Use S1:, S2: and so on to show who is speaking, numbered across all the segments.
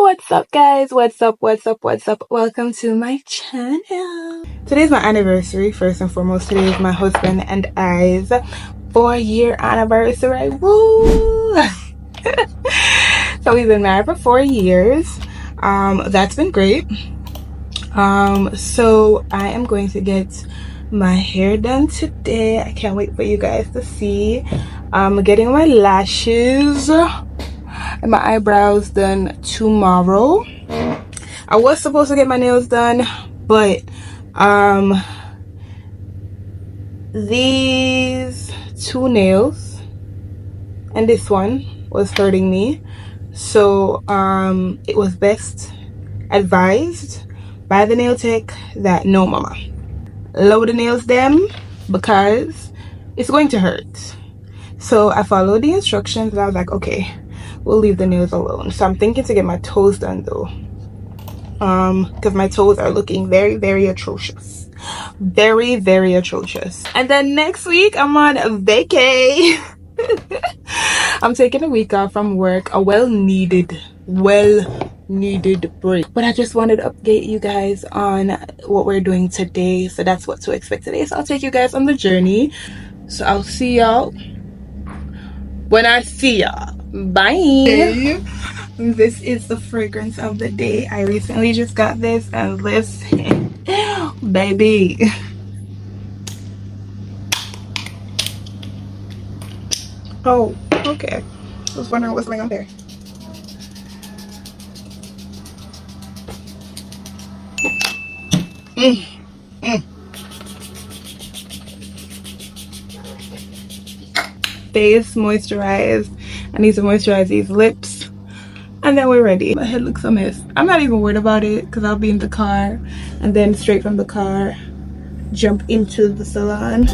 S1: What's up, guys? What's up? Welcome to my channel. Today's my anniversary. First and foremost, today is my husband and I's 4-year anniversary. Woo! So we've been married for 4 years. That's been great. So I am going to get my hair done today. I can't wait for you guys to see. I'm getting my lashes and my eyebrows done tomorrow. I was supposed to get my nails done, but these two nails and this one was hurting me, so it was best advised by the nail tech that no, mama, lower the nails them because it's going to hurt. So I followed the instructions and I was like, okay, we'll leave the nails alone. So I'm thinking to get my toes done though, because my toes are looking very atrocious, very atrocious. And then next week I'm on vacay. I'm taking a week off from work, a well needed break. But I just wanted to update you guys on what we're doing today, so that's what to expect today. So I'll take you guys on the journey. So I'll see y'all when I see y'all. Bye. Hey. This is the fragrance of the day. I recently just got this, and listen, baby. Oh, okay. I was wondering what's going on there. Face moisturized. I need to moisturize these lips, and then we're ready. My head looks a mess. I'm not even worried about it because I'll be in the car, and then straight from the car jump into the salon.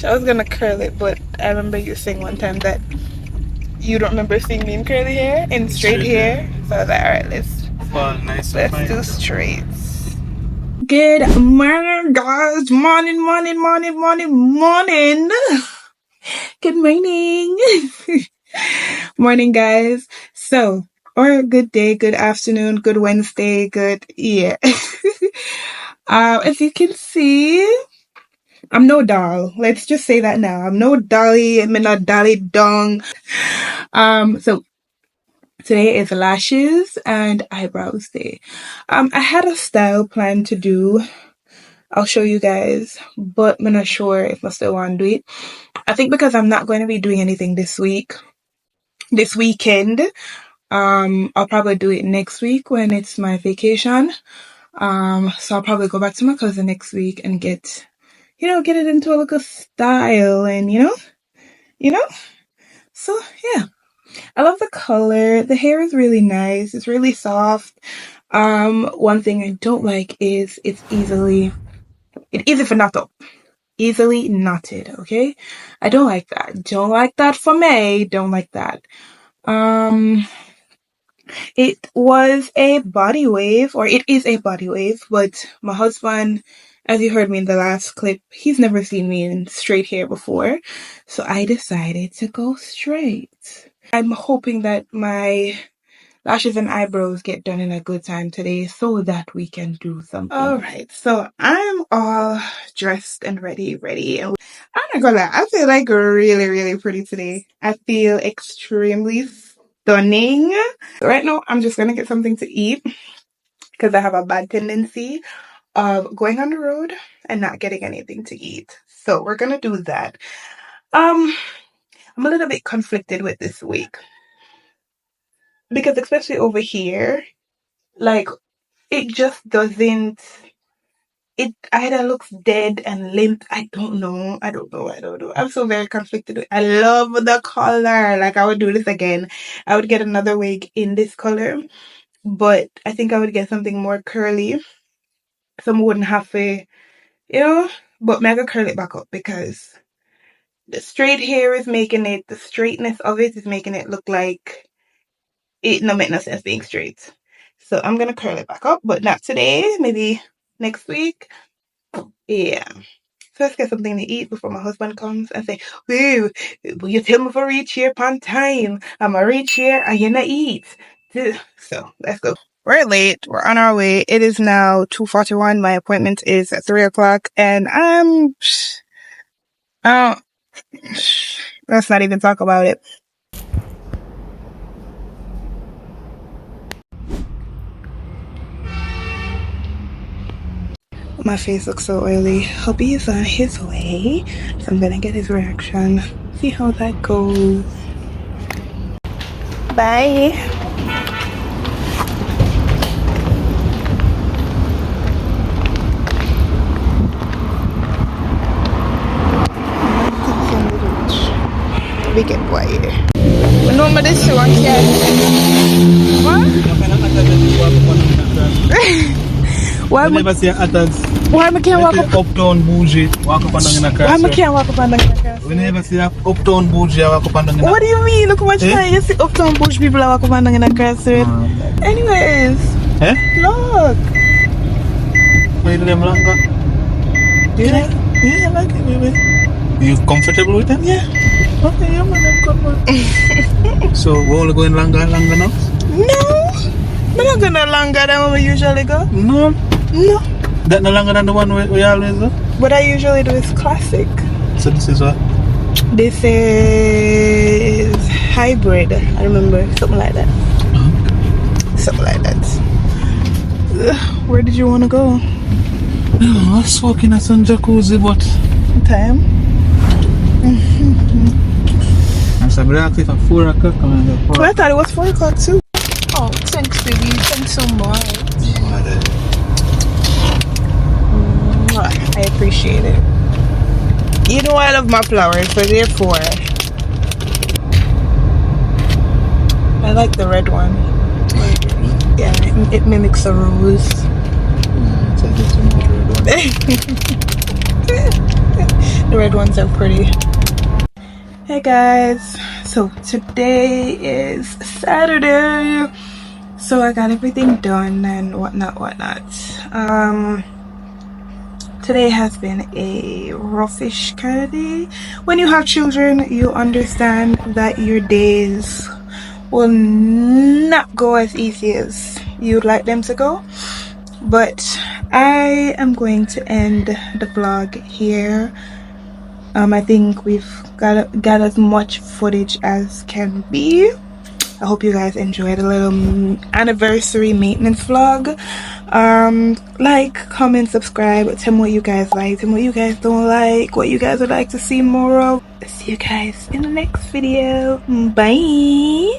S1: I was gonna curl it, but I remember you saying one time that you don't remember seeing me in curly hair, in straight hair. So I was like, alright, let's do straights. Good morning, guys. Morning. Good morning. Morning, guys. So, or good day, good afternoon, good Wednesday, good, yeah. As you can see, I'm no doll. Let's just say that now. I'm no dolly. I'm not dolly dong. So today is lashes and eyebrows day. I had a style plan to do. I'll show you guys, but I'm not sure if I still want to do it. I think because I'm not going to be doing anything this weekend, I'll probably do it next week when it's my vacation. So I'll probably go back to my cousin next week and get it into a look of style, and you know. So yeah, I love the color. The hair is really nice. It's really soft. One thing I don't like is it's easy for knot up. Easily knotted, okay? I don't like that. Don't like that for me. Don't like that. It was a body wave, or it is a body wave, but my husband, as you heard me in the last clip, he's never seen me in straight hair before, so I decided to go straight. I'm hoping that my lashes and eyebrows get done in a good time today so that we can do something. Alright, so I'm all dressed and ready. And I'm not gonna lie, I feel like really pretty today. I feel extremely stunning. Right now, I'm just gonna get something to eat because I have a bad tendency of going on the road and not getting anything to eat. So we're gonna do that. I'm a little bit conflicted with this week because especially over here, like, it just doesn't, it either looks dead and limp. I don't know. I'm so very conflicted. I love the color. Like, I would do this again. I would get another wig in this color, but I think I would get something more curly. Some wouldn't have to, but maybe curl it back up because The straight hair is making it, the straightness of it is making it look like it no make no sense being straight. So I'm gonna curl it back up, but not today, maybe next week. Yeah. So let's get something to eat before my husband comes and say, "Woo, will you tell me for reach here upon time? I'ma reach here and you not eat." So let's go. We're late. We're on our way. It is now 2:41. My appointment is at 3:00, and uh, let's not even talk about it. My face looks so oily. Hubby is on his way, so I'm gonna get his reaction. See how that goes. Bye. Big boy. No, but this one can. What? Why never see attacks? Why I can't walk up uptown bougie? Walk up and down in a car. Why I can't walk up and down in a car? We never see uptown bougie walk up and down in a car. What do you mean? Look how much time you see uptown bougie people walk up and down in a car. Anyways, look. Wait them longer. Yeah, I like it, baby. You comfortable with them? Yeah. Okay, yeah, man, I'm good. So we're only going longer and longer now? No, we're not going longer than we usually go. No. That no longer than the one we always do? What I usually do is classic. So this is what? This is hybrid. I remember something like that. Something like that. Where did you want to go? I was walking at some jacuzzi, but time. I'm relaxing for 4 o'clock. Well, I thought it was 4 o'clock too. Oh, thanks, baby. Thanks so much. I appreciate it. You know I love my flowers, so therefore I like the red one. Yeah, it mimics a rose. The red ones are pretty. Hey guys, so today is Saturday, so I got everything done and whatnot. Today has been a roughish kind of day. When you have children, you understand that your days will not go as easy as you'd like them to go. But I am going to end the vlog here. I think we've got as much footage as can be. I hope you guys enjoyed a little anniversary maintenance vlog. Like, comment, subscribe, tell me what you guys like, tell me what you guys don't like, what you guys would like to see more of. See you guys in the next video. Bye.